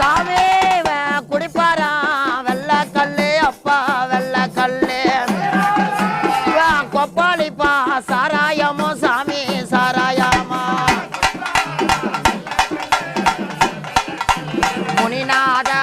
சாமி குடிப்பாரா வெள்ள கல்லு அப்பா வெள்ள கல்லு கொப்பாளிப்பா சாராயமோ சாமி சாராயமா முனிநாதா